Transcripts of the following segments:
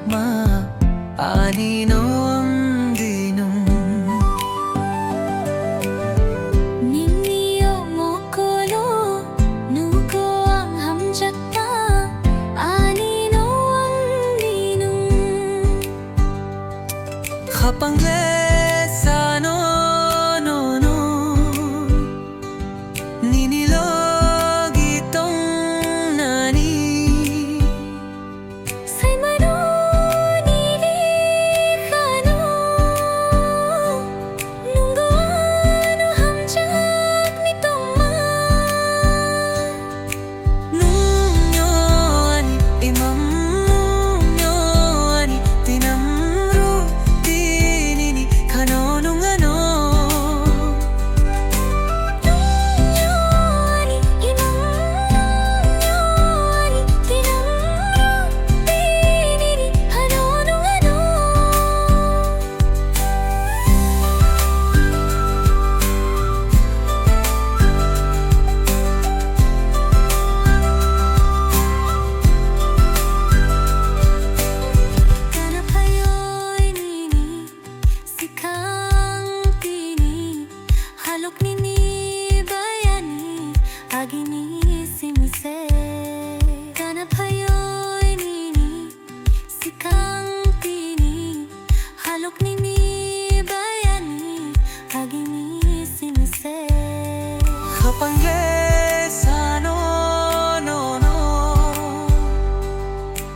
ma anino ang dinong Ninyo mokolo nuko ang hamjata anino ang dinong kapangge sa no ninilog itong nani Say maruni di kano nunggo ano hamjat nitong ma nunyo ani imam nunyo ani tinamru tinini kano nung ano Agini simise ganap hayoy nini sikang tini halok nini bayani agini simise kapangge sa no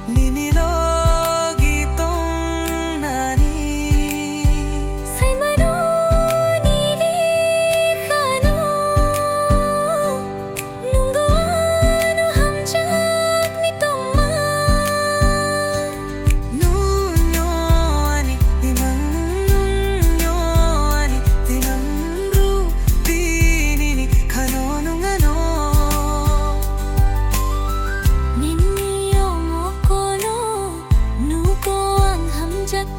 ninilog itong nani Say maruni di kano nunggo ano hamjat nitong ma nunyo ani imam nunyo ani tinamru tinini kano nung ano Ninyo mokolo nuko ang hamjat